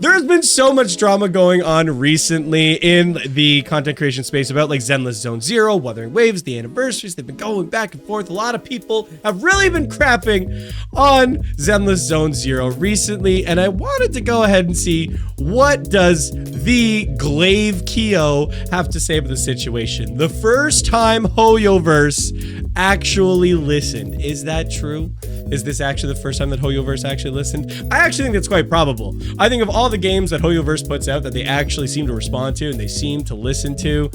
There's been so much drama going on recently in the content creation space about like Zenless Zone Zero, Wuthering Waves, the anniversaries. They've been going back and forth. A lot of people have really been crapping on Zenless Zone Zero recently, and I wanted to go ahead and see what does the Glaive Keo have to say about the situation. The first time HOYOVERse actually listened. Is that true? Is this actually the first time that HOYOVERse actually listened? I actually think that's quite probable. I think of all the games that HOYOVERse puts out that they actually seem to respond to and they seem to listen to,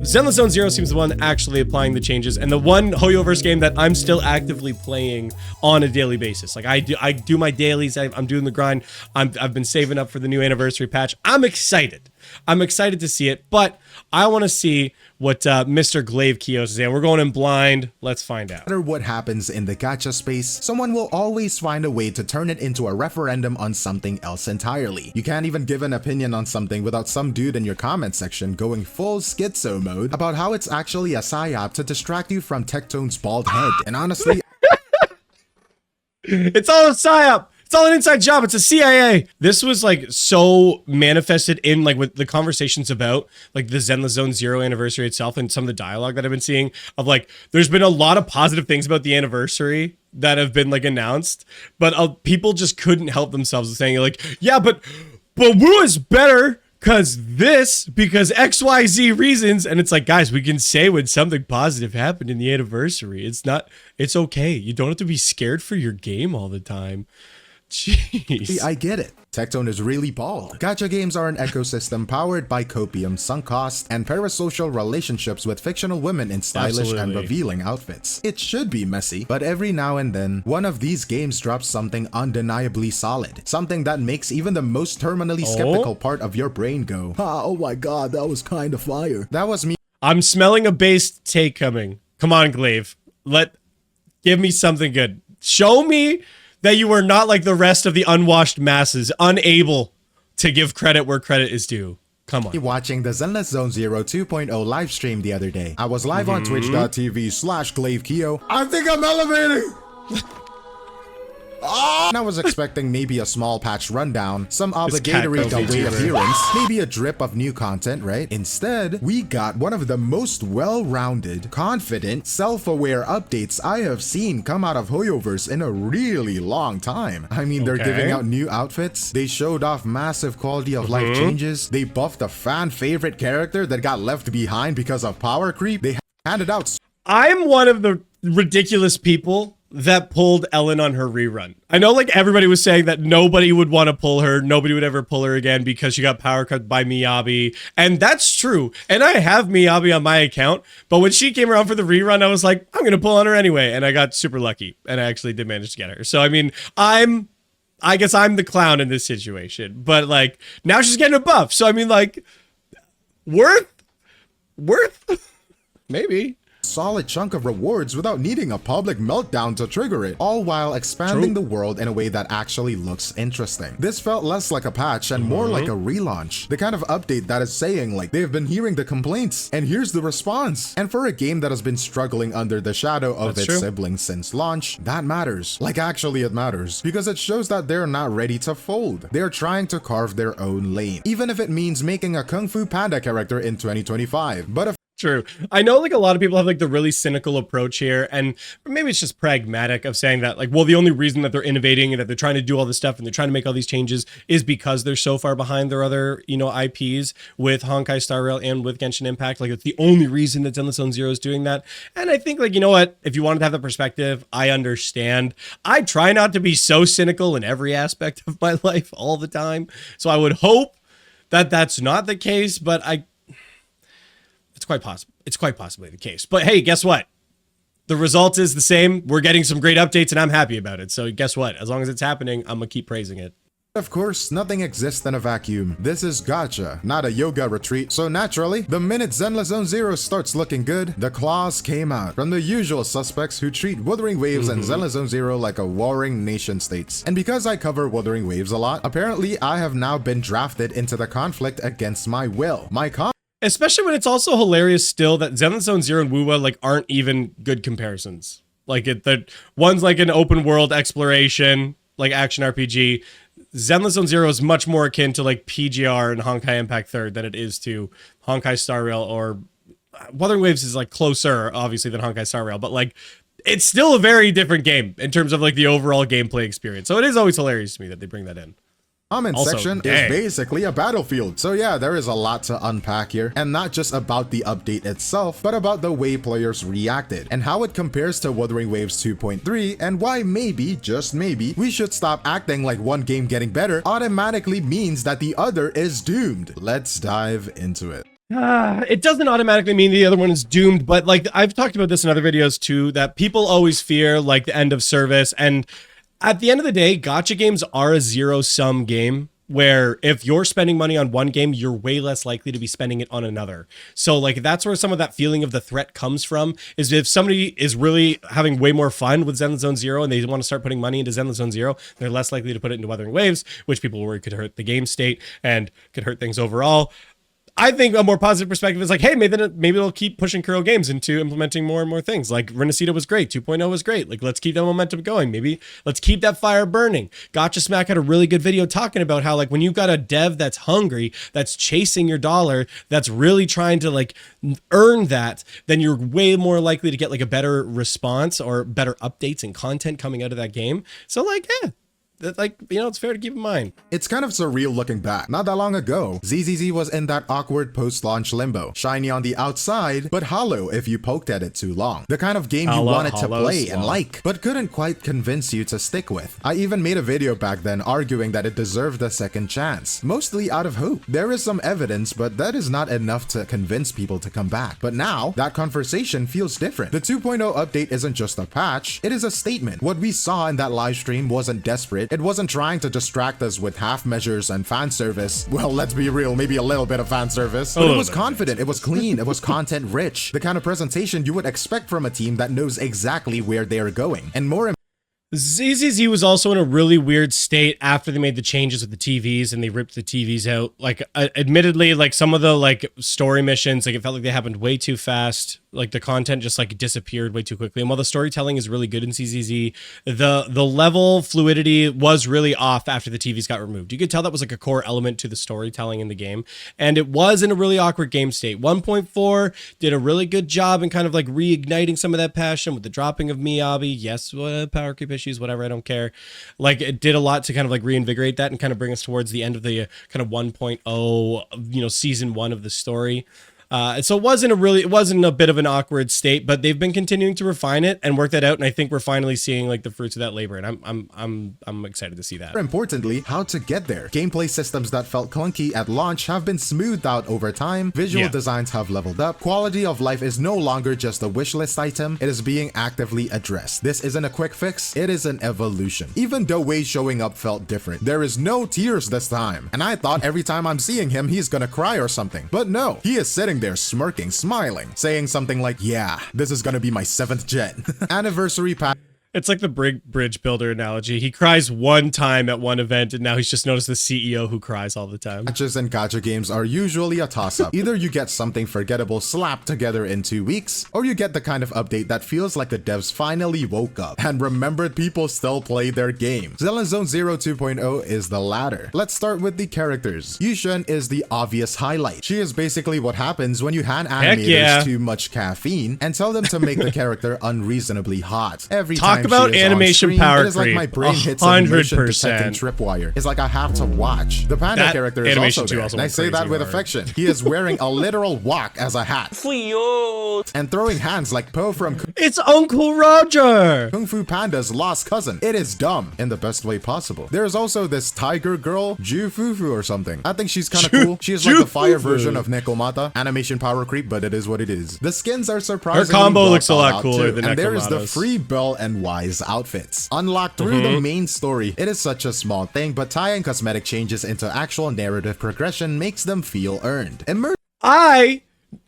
Zenless Zone Zero seems the one actually applying the changes, and the one HOYOVERse game that I'm still actively playing on a daily basis. Like I do my dailies. I'm doing the grind. I've been saving up for the new anniversary patch. I'm excited. I'm excited to see it, but I want to see what Mr. Glaive Keo is saying. We're going in blind. Let's find out. No matter what happens in the gacha space, someone will always find a way to turn it into a referendum on something else entirely. You can't even give an opinion on something without some dude in your comment section going full schizo mode about how it's actually a psyop to distract you from Tectone's bald head. And honestly, it's all a psyop. It's all an inside job. It's a CIA. This was like so manifested in like with the conversations about like the Zenless Zone Zero anniversary itself and some of the dialogue that I've been seeing of like, there's been a lot of positive things about the anniversary that have been like announced, but people just couldn't help themselves saying like, yeah, but Wu is better because XYZ reasons. And it's like, guys, we can say when something positive happened in the anniversary. It's okay. You don't have to be scared for your game all the time. Jeez. I get it. Tectone is really bald. Gacha games are an ecosystem powered by copium, sunk cost, and parasocial relationships with fictional women in stylish and revealing outfits. It should be messy, but every now and then, one of these games drops something undeniably solid. Something that makes even the most terminally skeptical part of your brain go, oh my god, that was kind of fire. That was me. I'm smelling a base take coming. Come on, Glaive. Give me something good. Show me that you are not like the rest of the unwashed masses, unable to give credit where credit is due. Come on. Watching the Zenless Zone Zero 2.0 live stream the other day. I was live on twitch.tv/GlaiveKeo. I think I'm elevating! And I was expecting maybe a small patch rundown, some obligatory away appearance, maybe a drip of new content, right? Instead, we got one of the most well-rounded, confident, self-aware updates I have seen come out of HOYOVERse in a really long time. I mean, they're giving out new outfits, they showed off massive quality of life changes, they buffed a fan favorite character that got left behind because of power creep, they handed out. I'm one of the ridiculous people that pulled Ellen on her rerun. I know like everybody was saying that nobody would want to pull her, nobody would ever pull her again because she got power cut by Miyabi, and that's true. And I have Miyabi on my account, but when she came around for the rerun, I was like, I'm gonna pull on her anyway, and I got super lucky, and I actually did manage to get her. So I mean, I guess I'm the clown in this situation, but like now she's getting a buff, so I mean like worth maybe. Solid chunk of rewards without needing a public meltdown to trigger it, all while expanding the world in a way that actually looks interesting. This felt less like a patch and more like a relaunch, the kind of update that is saying like they've been hearing the complaints and here's the response. And for a game that has been struggling under the shadow of its siblings since launch, that matters. Like actually it matters, because it shows that they're not ready to fold. They're trying to carve their own lane, even if it means making a Kung Fu Panda character in 2025. But if True. I know like a lot of people have like the really cynical approach here, and maybe it's just pragmatic of saying that like, well, the only reason that they're innovating and that they're trying to do all this stuff and they're trying to make all these changes is because they're so far behind their other, you know, IPs with Honkai Star Rail and with Genshin Impact. Like it's the only reason that Zenless Zone Zero is doing that. And I think like, you know what, if you wanted to have the perspective, I understand. I try not to be so cynical in every aspect of my life all the time. So I would hope that that's not the case, but it's quite possible. It's quite possibly the case. But hey, guess what? The result is the same. We're getting some great updates and I'm happy about it. So guess what? As long as it's happening, I'm gonna keep praising it. Of course, nothing exists in a vacuum. This is gacha, not a yoga retreat. So naturally, the minute Zenless Zone Zero starts looking good, the claws came out from the usual suspects who treat Wuthering Waves and Zenless Zone Zero like a warring nation states. And because I cover Wuthering Waves a lot, apparently I have now been drafted into the conflict against my will. Especially when it's also hilarious still that Zenless Zone Zero and Wuwa like aren't even good comparisons. Like one's like an open world exploration, like action RPG. Zenless Zone Zero is much more akin to like PGR and Honkai Impact Third than it is to Honkai Star Rail, or Wuthering Waves is like closer, obviously, than Honkai Star Rail, but like it's still a very different game in terms of like the overall gameplay experience. So it is always hilarious to me that they bring that in. Comment Also, section dang. is basically a battlefield. So yeah, there is a lot to unpack here, and not just about the update itself, but about the way players reacted and how it compares to Wuthering Waves 2.3, and why maybe, just maybe, we should stop acting like one game getting better automatically means that the other is doomed. Let's dive into it. It doesn't automatically mean the other one is doomed, but like I've talked about this in other videos too, that people always fear like the end of service, and at the end of the day, gacha games are a zero-sum game where if you're spending money on one game, you're way less likely to be spending it on another. So like that's where some of that feeling of the threat comes from, is if somebody is really having way more fun with Zenless Zone Zero and they want to start putting money into Zenless Zone Zero, they're less likely to put it into Wuthering Waves, which people worry could hurt the game state and could hurt things overall. I think a more positive perspective is like, hey, maybe they'll keep pushing Kuro games into implementing more and more things. Like Renacita was great, 2.0 was great. Like let's keep that momentum going. Maybe let's keep that fire burning. Gotcha Smack had a really good video talking about how like when you've got a dev that's hungry, that's chasing your dollar, that's really trying to like earn that, then you're way more likely to get like a better response or better updates and content coming out of that game. So like, yeah. Like, you know, it's fair to keep in mind. It's kind of surreal looking back. Not that long ago, ZZZ was in that awkward post-launch limbo. Shiny on the outside, but hollow if you poked at it too long. The kind of game you wanted to play and like, but couldn't quite convince you to stick with. I even made a video back then arguing that it deserved a second chance, mostly out of hope. There is some evidence, but that is not enough to convince people to come back. But now, that conversation feels different. The 2.0 update isn't just a patch, it is a statement. What we saw in that live stream wasn't desperate. It wasn't trying to distract us with half measures and fan service. Well, let's be real, maybe a little bit of fan service. But it was confident, it was clean, it was content rich. The kind of presentation you would expect from a team that knows exactly where they are going. And more ZZZ was also in a really weird state after they made the changes with the TVs and they ripped the TVs out. Like, admittedly, like some of the like story missions, like it felt like they happened way too fast. Like the content just like disappeared way too quickly. And while the storytelling is really good in ZZZ, the level fluidity was really off after the TVs got removed. You could tell that was like a core element to the storytelling in the game. And it was in a really awkward game state. 1.4 did a really good job in kind of like reigniting some of that passion with the dropping of Miyabi. Yes, power creep issues, whatever, I don't care. Like it did a lot to kind of like reinvigorate that and kind of bring us towards the end of the kind of 1.0, you know, season 1 of the story. So it wasn't a bit of an awkward state, but they've been continuing to refine it and work that out. And I think we're finally seeing like the fruits of that labor. And I'm excited to see that. More importantly, how to get there. Gameplay systems that felt clunky at launch have been smoothed out over time. Visual designs have leveled up. Quality of life is no longer just a wishlist item. It is being actively addressed. This isn't a quick fix. It is an evolution. Even though Wei showing up felt different, there is no tears this time. And I thought every time I'm seeing him, he's gonna cry or something. But no, he is sitting there smirking, smiling, saying something like, yeah, this is gonna be my 7th gen. Anniversary pack. It's like the bridge builder analogy. He cries one time at one event, and now he's just noticed the CEO who cries all the time. Patches in gacha games are usually a toss-up. Either you get something forgettable slapped together in 2 weeks, or you get the kind of update that feels like the devs finally woke up and remembered people still play their game. Zenless Zone Zero 2.0 is the latter. Let's start with the characters. Yushen is the obvious highlight. She is basically what happens when you hand animators too much caffeine and tell them to make the character unreasonably hot. Every time Talk about animation power it is like my brain hits a motion detecting tripwire. It's like I have to watch. The panda character is also there, and I say that with affection. He is wearing a literal wok as a hat and throwing hands like Po from It's Uncle Roger! Kung Fu Panda's lost cousin. It is dumb in the best way possible. There is also this tiger girl, Ju Fufu or something. I think she's kind of cool. She is like the fire version of Nekomata. Animation power creep, but it is what it is. The skins are surprisingly her combo looks a lot cooler than Nekomata's. And there is the free Bell and Wise outfits. Unlocked through the main story. It is such a small thing, but tying cosmetic changes into actual narrative progression makes them feel earned. I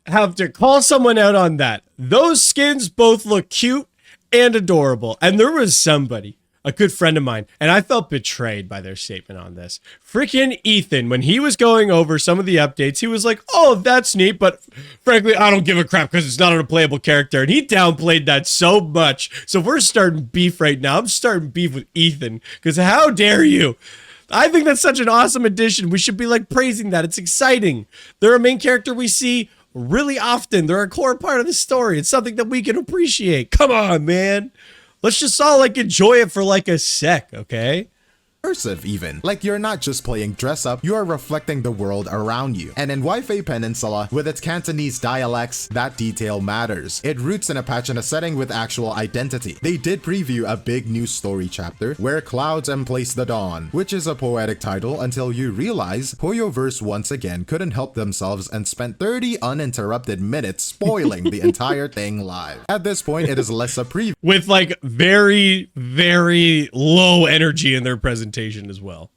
have to call someone out on that. Those skins both look cute and adorable. And there was somebody, a good friend of mine, and I felt betrayed by their statement on this. Freaking Ethan, when he was going over some of the updates, he was like, oh, that's neat, but frankly, I don't give a crap because it's not a playable character. And he downplayed that so much. So if we're starting beef right now, I'm starting beef with Ethan because how dare you? I think that's such an awesome addition. We should be like praising that. It's exciting. They're a main character we see really often. They're a core part of the story. It's something that we can appreciate. Come on, man. Let's just all like enjoy it for like a sec, okay? Immersive even. Like you're not just playing dress up, you are reflecting the world around you. And in Wi-Fi Peninsula, with its Cantonese dialects, that detail matters. It roots in a patch in a setting with actual identity. They did preview a big new story chapter, Where Clouds Emplace the Dawn, which is a poetic title until you realize HOYOVERS once again couldn't help themselves and spent 30 uninterrupted minutes spoiling the entire thing live. At this point, it is less a preview. With like very, very low energy in their presentation as well.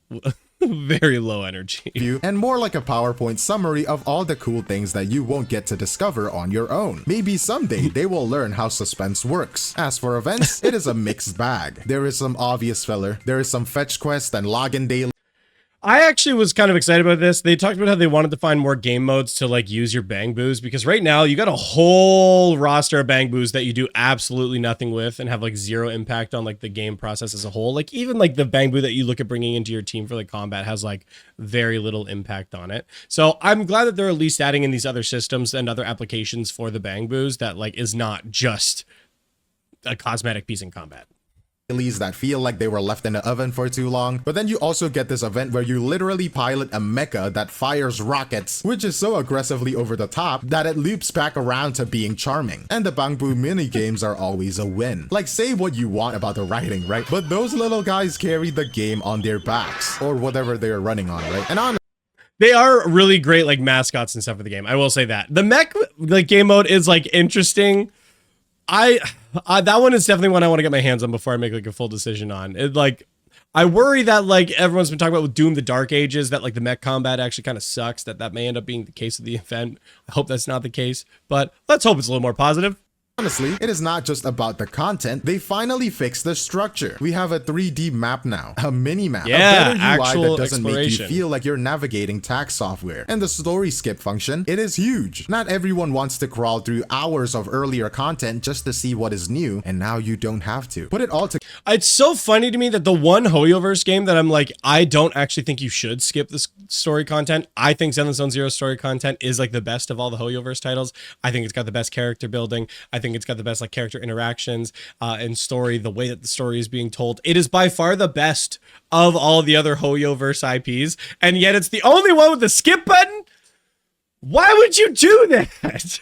Very low energy. And more like a PowerPoint summary of all the cool things that you won't get to discover on your own. Maybe someday they will learn how suspense works. As for events, it is a mixed bag. There is some obvious filler, there is some fetch quest and login daily. I actually was kind of excited about this. They talked about how they wanted to find more game modes to like use your bang boos, because right now you got a whole roster of bang boos that you do absolutely nothing with and have like zero impact on like the game process as a whole. Like even like the bang boo that you look at bringing into your team for like combat has like very little impact on it. So I'm glad that they're at least adding in these other systems and other applications for the bang boos that like is not just a cosmetic piece in combat. That feel like they were left in the oven for too long. But then you also get this event where you literally pilot a mecha that fires rockets, which is so aggressively over the top that it loops back around to being charming. And the Bangbu mini games are always a win. Like, say what you want about the writing, right? But those little guys carry the game on their backs, or whatever they're running on, right? And honestly, they are really great like mascots and stuff for the game. I will say that. The mech like game mode is like interesting. That one is definitely one I want to get my hands on before I make like a full decision on it. Like, I worry that like everyone's been talking about with Doom the Dark Ages, that like the mech combat actually kind of sucks, that may end up being the case of the event. I hope that's not the case, but let's hope it's a little more positive. honestly, it is not just about the content. They finally fixed the structure. We have a 3D map now, a mini map, yeah, a better UI that doesn't make you feel like you're navigating tax software. And the story skip function, it is huge. Not everyone wants to crawl through hours of earlier content just to see what is new, and now you don't have to. Put it all together. It's so funny to me that the one HOYOVERS game that I'm like, I don't actually think you should skip this story content. I think Zenless Zone Zero story content is like the best of all the HOYOVERS titles. I think it's got the best character building. I think it's got the best like character interactions and story, the way that the story is being told. It is by far the best of all the other HOYOVERS IPs, and yet it's the only one with the skip button? Why would you do that?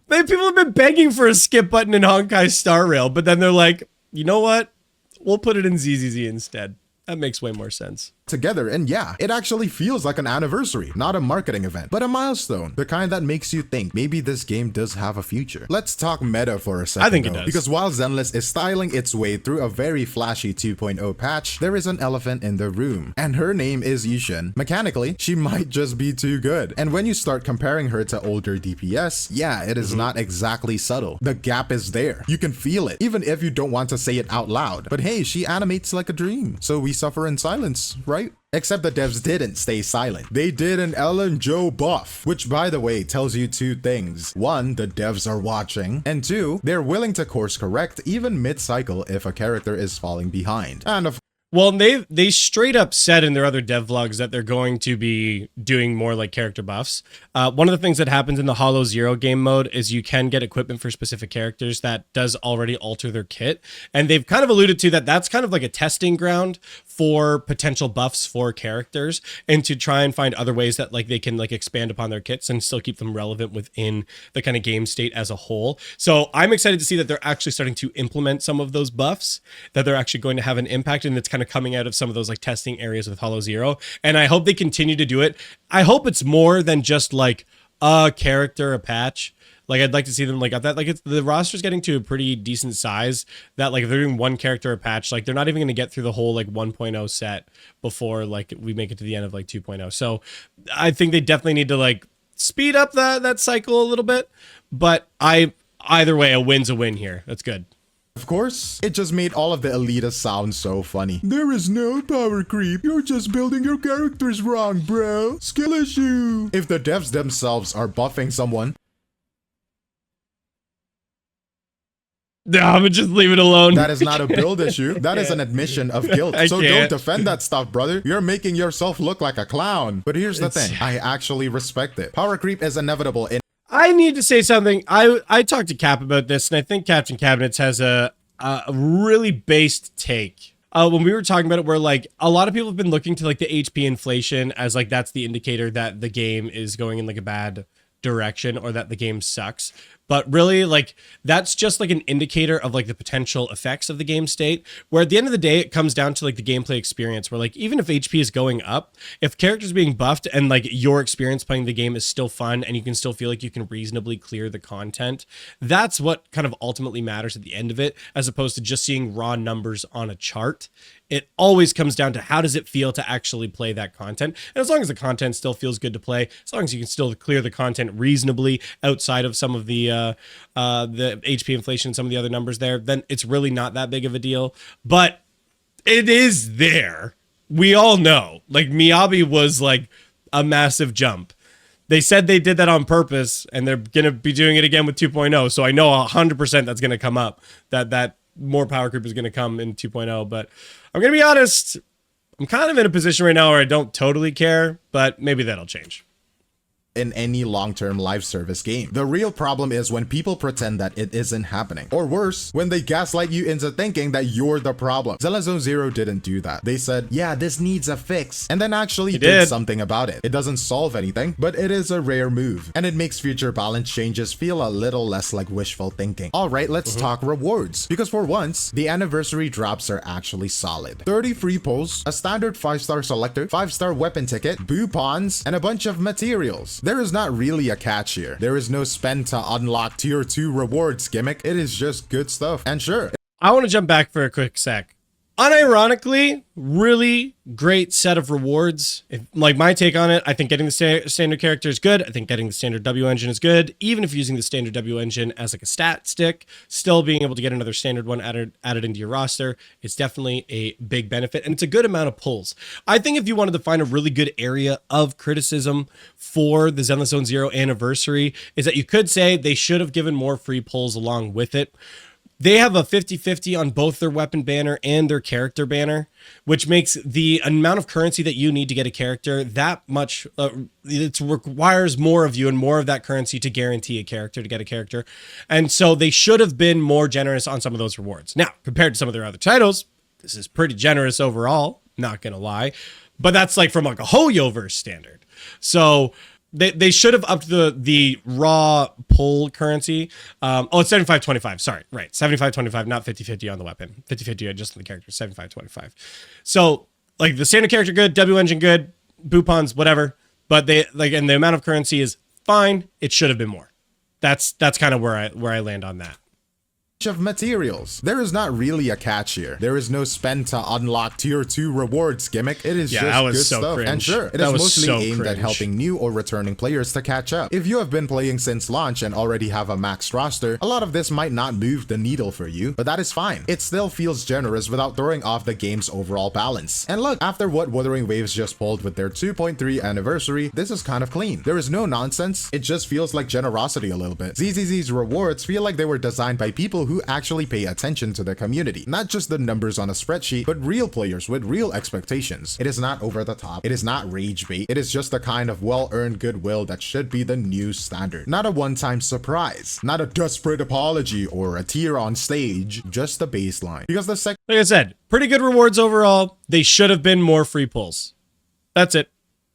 People have been begging for a skip button in Honkai Star Rail, but then they're like, you know what? We'll put it in ZZZ instead. That makes way more sense. Together, and yeah, it actually feels like an anniversary, not a marketing event, but a milestone, the kind that makes you think maybe this game does have a future. Let's talk meta for a second. I think it does. Because while Zenless is styling its way through a very flashy 2.0 patch, there is an elephant in the room, and her name is Yushin. Mechanically, she might just be too good, and when you start comparing her to older DPS, yeah, it is not exactly subtle. The gap is there. You can feel it, even if you don't want to say it out loud. But hey, she animates like a dream, so we suffer in silence, right? Except the devs didn't stay silent. They did an Ellen Joe buff, which by the way tells you two things. One, the devs are watching, and two, they're willing to course correct even mid-cycle if a character is falling behind. And of well, they straight up said in their other dev vlogs that they're going to be doing more like character buffs. One of the things that happens in the Hollow Zero game mode is you can get equipment for specific characters that does already alter their kit. And they've kind of alluded to that that's kind of like a testing ground for potential buffs for characters, and to try and find other ways that like they can like expand upon their kits and still keep them relevant within the kind of game state as a whole. So I'm excited to see that they're actually starting to implement some of those buffs, that they're actually going to have an impact, and it's kind of coming out of some of those like testing areas with Hollow Zero. And I hope they continue to do it. I hope it's more than just like a character, a patch. Like I'd like to see them like that. Like it's the roster's getting to a pretty decent size that like if they're doing one character a patch, like they're not even going to get through the whole like 1.0 set before like we make it to the end of like 2.0. So I think they definitely need to like speed up that cycle a little bit. But either way, a win's a win here. That's good. Of course, it just made all of the elitists sound so funny. There is no power creep. You're just building your characters wrong, bro. Skill issue. If the devs themselves are buffing someone, No, I'm gonna just leave it alone. That is not a build issue. That is an admission of guilt. So don't defend that stuff, brother. You're making yourself look like a clown. But here's the thing. I actually respect it. Power creep is inevitable. I need to say something. I talked to Cap about this, and I think Captain Cabinets has a really based take. When we were talking about it, where like a lot of people have been looking to like the HP inflation as like that's the indicator that the game is going in like a bad direction or that the game sucks. But really, like, that's just like an indicator of like the potential effects of the game state, where at the end of the day, it comes down to like the gameplay experience, where like even if HP is going up, if characters being buffed and like your experience playing the game is still fun and you can still feel like you can reasonably clear the content, that's what kind of ultimately matters at the end of it, as opposed to just seeing raw numbers on a chart. It always comes down to how does it feel to actually play that content. And as long as the content still feels good to play, as long as you can still clear the content reasonably outside of some of the HP inflation, some of the other numbers there, then it's really not that big of a deal. But it is there. We all know. Like Miyabi was like a massive jump. They said they did that on purpose, and they're going to be doing it again with 2.0. So I know 100% that's going to come up, that more power creep is going to come in 2.0. But I'm going to be honest, I'm kind of in a position right now where I don't totally care, but maybe that'll change. In any long-term live service game. The real problem is when people pretend that it isn't happening. Or worse, when they gaslight you into thinking that you're the problem. Zenless Zone Zero didn't do that. They said, yeah, this needs a fix, and then actually did something about it. It doesn't solve anything, but it is a rare move, and it makes future balance changes feel a little less like wishful thinking. Alright, let's talk rewards. Because for once, the anniversary drops are actually solid. 30 free pulls, a standard 5-star selector, 5-star weapon ticket, boo pawns, and a bunch of materials. There is not really a catch here. There is no spend to unlock tier 2 rewards gimmick. It is just good stuff. And sure, I want to jump back for a quick sec. Unironically, really great set of rewards. Like my take on it, I think getting the standard character is good. I think getting the standard W engine is good. Even if using the standard W engine as like a stat stick, still being able to get another standard one added into your roster, it's definitely a big benefit. And it's a good amount of pulls. I think if you wanted to find a really good area of criticism for the Zenless Zone Zero anniversary, is that you could say they should have given more free pulls along with it. They have a 50-50 on both their weapon banner and their character banner, which makes the amount of currency that you need to get a character that much, it requires more of you and more of that currency to guarantee a character, to get a character. And so they should have been more generous on some of those rewards. Now, compared to some of their other titles, this is pretty generous overall, not gonna lie, but that's like from like a HOYOVER standard. So they should have upped the raw pull currency. Oh, it's 75-25. Sorry, right. 75-25, not 50-50 on the weapon. 50-50 just on the character. 75-25. So like the standard character good, W engine good, boopons whatever. But they like, and the amount of currency is fine. It should have been more. That's kind of where I land on that. Of materials. There is not really a catch here. There is no spend to unlock tier 2 rewards gimmick. It is just good stuff. Cringe. And sure, it is mostly aimed at helping new or returning players to catch up. If you have been playing since launch and already have a maxed roster, a lot of this might not move the needle for you, but that is fine. It still feels generous without throwing off the game's overall balance. And look, after what Wuthering Waves just pulled with their 2.3 anniversary, this is kind of clean. There is no nonsense. It just feels like generosity a little bit. ZZZ's rewards feel like they were designed by people who actually pay attention to the community. Not just the numbers on a spreadsheet, but real players with real expectations. It is not over the top. It is not rage bait. It is just the kind of well-earned goodwill that should be the new standard. Not a one-time surprise. Not a desperate apology or a tear on stage. Just the baseline. Because the like I said, pretty good rewards overall. They should have been more free pulls. That's it.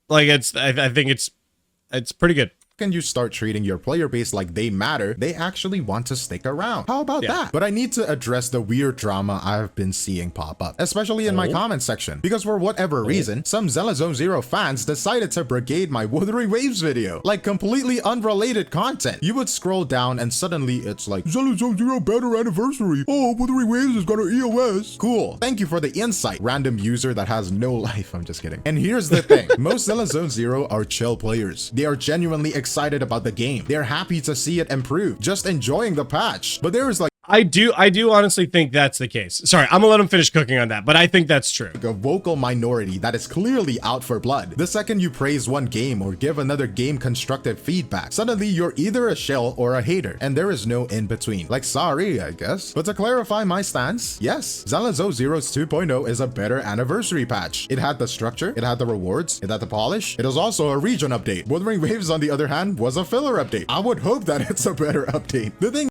Like I think it's pretty good. Can you start treating your player base like they matter, they actually want to stick around. How about that? But I need to address the weird drama I've been seeing pop up, especially in my comment section, because for whatever reason, some Zenless Zone Zero fans decided to brigade my Wuthering Waves video, like completely unrelated content. You would scroll down and suddenly it's like, Zenless Zone Zero banner anniversary. Oh, Wuthering Waves has got an EOS. Cool. Thank you for the insight, random user that has no life. I'm just kidding. And here's the thing. Most Zenless Zone Zero are chill players. They are genuinely excited about the game. They're happy to see it improve, just enjoying the patch. But there is like I do honestly think that's the case. Sorry, I'm gonna let him finish cooking on that, but I think that's true. A vocal minority that is clearly out for blood. The second you praise one game or give another game constructive feedback, suddenly you're either a shill or a hater, and there is no in between. Like, sorry, I guess. But to clarify my stance, yes, Zenless Zone Zero's 2.0 is a better anniversary patch. It had the structure, it had the rewards, it had the polish. It was also a region update. Wuthering Waves, on the other hand, was a filler update. I would hope that it's a better update. The thing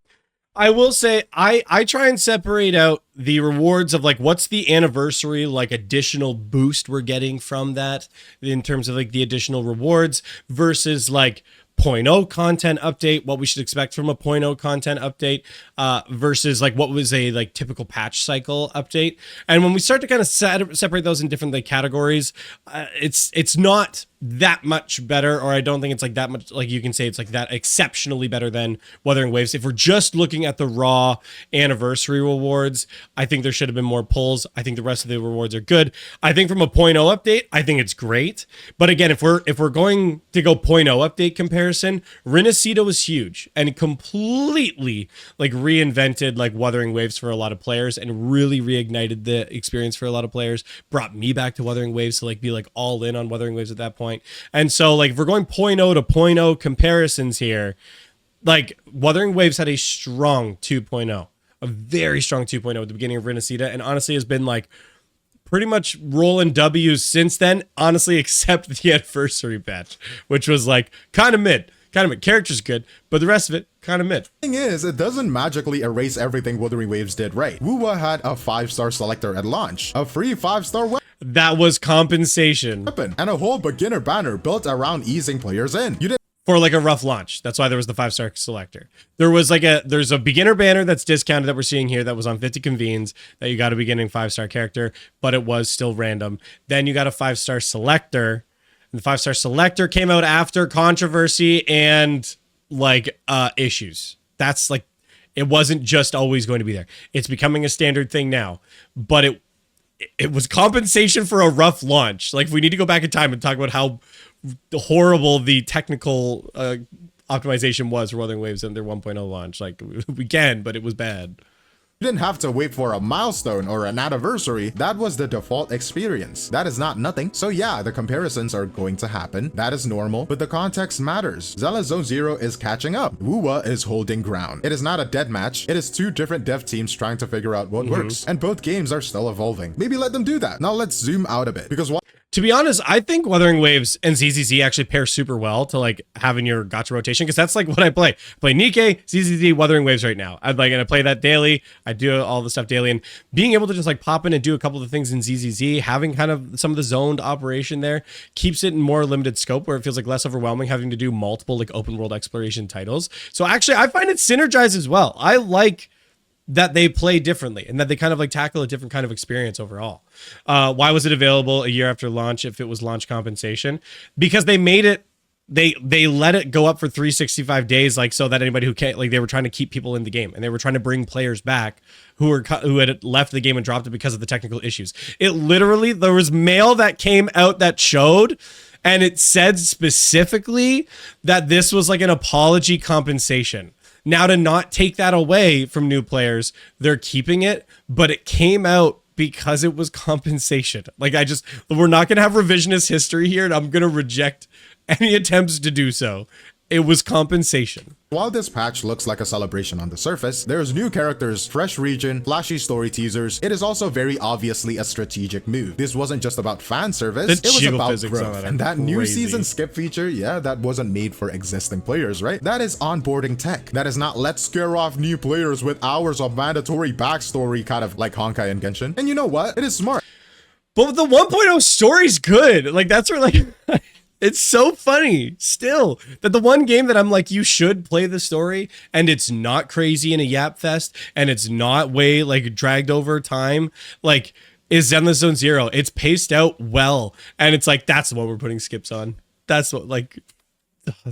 I will say I try and separate out the rewards of like what's the anniversary like additional boost we're getting from that in terms of like the additional rewards versus like 0.0 content update, what we should expect from a 0.0 content update versus like what was a like typical patch cycle update. And when we start to kind of separate those in different like categories, it's not that much better, or I don't think it's like that much, like you can say it's like that exceptionally better than Wuthering Waves. If we're just looking at the raw anniversary rewards, I think there should have been more pulls. I think the rest of the rewards are good. I think from a 0.0 update, I think it's great. But again, if we're going to go 0.0 update comparison, Renacida was huge and completely like reinvented like Wuthering Waves for a lot of players and really reignited the experience for a lot of players. Brought me back to Wuthering Waves to like be like all in on Wuthering Waves at that point. And so like if we're going 0.0 to 0.0 comparisons here, like Wuthering Waves had a strong 2.0, a very strong 2.0 at the beginning of Renacida, and honestly has been like pretty much rolling W's since then, honestly, except the anniversary patch, which was like kind of mid. Character's good, but the rest of it, kind of mid. Thing is, it doesn't magically erase everything Wuthering Waves did right. Wuwa had a 5-star selector at launch, a free 5-star that was compensation, weapon, and a whole beginner banner built around easing players in. You didn't for like a rough launch. That's why there was the 5-star selector. There's a beginner banner that's discounted that we're seeing here that was on 50 convenes that you got a beginning 5-star character, but it was still random. Then you got a 5-star selector. And the 5-star selector came out after controversy and like issues. That's like, it wasn't just always going to be there. It's becoming a standard thing now, but it was compensation for a rough launch. Like, we need to go back in time and talk about how horrible the technical optimization was for Wuthering Waves in their 1.0 launch. Like, we can, but it was bad. You didn't have to wait for a milestone or an anniversary. That was the default experience. That is not nothing. So yeah, the comparisons are going to happen. That is normal, but the context matters. Zenless Zone Zero is catching up. Wuwa is holding ground. It is not a dead match. It is two different dev teams trying to figure out what works. And both games are still evolving. Maybe let them do that. Now let's zoom out a bit, because to be honest, I think Wuthering Waves and ZZZ actually pair super well to like having your gacha rotation, because that's like what I play. I play Nikke, ZZZ, Wuthering Waves right now. And I play that daily. I do all the stuff daily, and being able to just like pop in and do a couple of things in ZZZ, having kind of some of the zoned operation there, keeps it in more limited scope where it feels like less overwhelming having to do multiple like open world exploration titles. So actually, I find it synergizes as well. I like that they play differently and that they kind of like tackle a different kind of experience overall. Why was it available a year after launch if it was launch compensation? Because they made it, they let it go up for 365 days, like so that anybody who can't, like they were trying to keep people in the game and they were trying to bring players back who had left the game and dropped it because of the technical issues. It literally, there was mail that came out that showed, and it said specifically that this was like an apology compensation. Now, to not take that away from new players, they're keeping it, but it came out because it was compensation. Like, we're not going to have revisionist history here, and I'm going to reject any attempts to do so. It was compensation. While this patch looks like a celebration on the surface, there's new characters, fresh region, flashy story teasers. It is also very obviously a strategic move. This wasn't just about fan service, it was about growth. And that new season skip feature, yeah, that wasn't made for existing players, right? That is onboarding tech. That is not let's scare off new players with hours of mandatory backstory, kind of like Honkai and Genshin. And you know what? It is smart. But the 1.0 story's good. Like, that's where like... It's so funny still that the one game that I'm like, you should play the story and it's not crazy in a yap fest and it's not way like dragged over time, like is Zenless Zone Zero. It's paced out well. And it's like, that's what we're putting skips on. That's what like...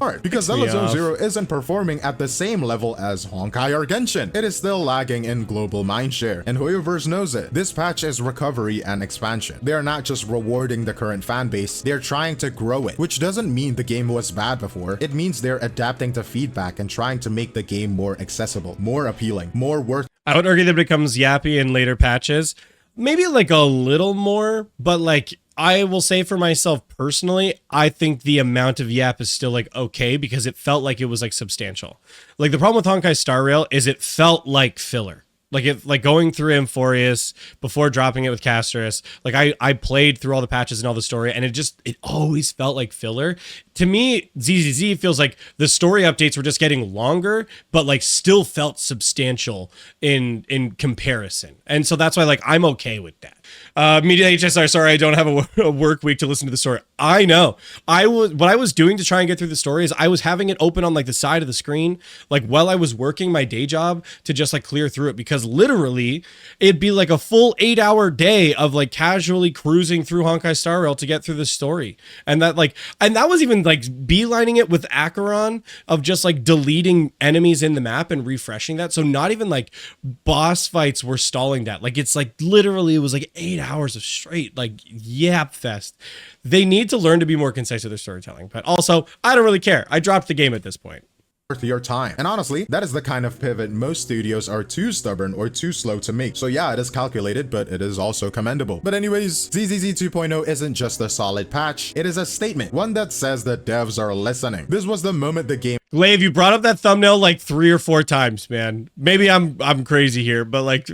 Alright, because Zenless Zone Zero isn't performing at the same level as Honkai or Genshin. It is still lagging in global mindshare, and HOYOVER knows it. This patch is recovery and expansion. They are not just rewarding the current fan base, they're trying to grow it, which doesn't mean the game was bad before. It means they're adapting to feedback and trying to make the game more accessible, more appealing, more worth. I would argue that it becomes yappy in later patches. Maybe like a little more, but like I will say for myself personally, I think the amount of yap is still like okay because it felt like it was like substantial. Like the problem with Honkai Star Rail is it felt like filler. Like going through Amphorius before dropping it with Casterus, like I played through all the patches and all the story, and it always felt like filler. To me, ZZZ feels like the story updates were just getting longer, but like still felt substantial in comparison. And so that's why like I'm okay with that. Media HSR, sorry, I don't have a work week to listen to the story. I know. What I was doing to try and get through the story is I was having it open on like the side of the screen, like while I was working my day job to just like clear through it, because literally it'd be like a full 8-hour day of like casually cruising through Honkai Star Rail to get through the story. And that was even like beelining it with Acheron of just like deleting enemies in the map and refreshing that. So not even like boss fights were stalling that. Like it's like literally it was like 8 hours of straight like yap fest. They need to learn to be more concise with their storytelling, but also I don't really care. I dropped the game at this point. Worth your time. And honestly, that is the kind of pivot most studios are too stubborn or too slow to make. So yeah, it is calculated, but it is also commendable. But anyways, ZZZ 2.0 isn't just a solid patch, it is a statement, one that says that devs are listening. This was the moment the game Glaive, you brought up that thumbnail like 3 or 4 times, man. Maybe I'm crazy here, but like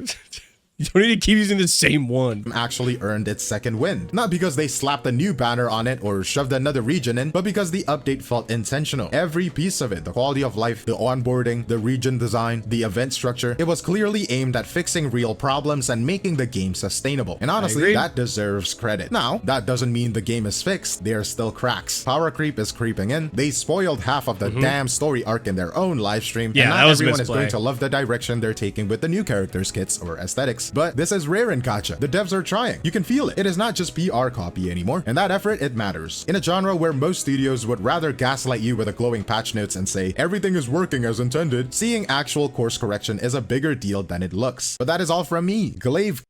you don't need to keep using the same one. actually earned its second wind. Not because they slapped a new banner on it or shoved another region in, but because the update felt intentional. Every piece of it, the quality of life, the onboarding, the region design, the event structure, it was clearly aimed at fixing real problems and making the game sustainable. And honestly, that deserves credit. Now, that doesn't mean the game is fixed. There are still cracks. Power creep is creeping in. They spoiled half of the damn story arc in their own livestream. Yeah, and not that was everyone is going to love the direction they're taking with the new characters kits or aesthetics. But this is rare in gacha. The devs are trying. You can feel it. It is not just PR copy anymore. And that effort, it matters. In a genre where most studios would rather gaslight you with a glowing patch notes and say everything is working as intended, seeing actual course correction is a bigger deal than it looks. But that is all from me, Glaive.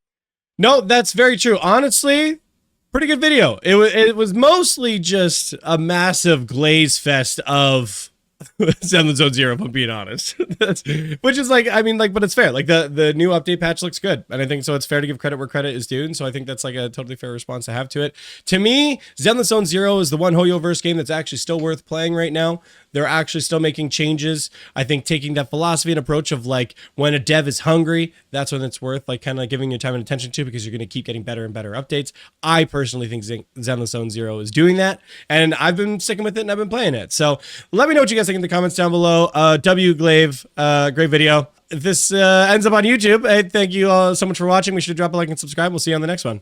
No, that's very true. Honestly, pretty good video. It was mostly just a massive glaze fest of Zenless Zone Zero, if I'm being honest. Which is like, I mean, like, but it's fair. Like the new update patch looks good, and I think so. It's fair to give credit where credit is due, and so I think that's like a totally fair response to have to it. To me, Zenless Zone Zero is the one HOYOVER game that's actually still worth playing right now. They're actually still making changes. I think taking that philosophy and approach of like when a dev is hungry, that's when it's worth like kind of giving your time and attention to, because you're going to keep getting better and better updates. I personally think Zenless Zone Zero is doing that, and I've been sticking with it and I've been playing it. So let me know what you guys think in the comments down below. W Glaive, great video. If this ends up on YouTube, hey, thank you all so much for watching. We should drop a like and subscribe. We'll see you on the next one.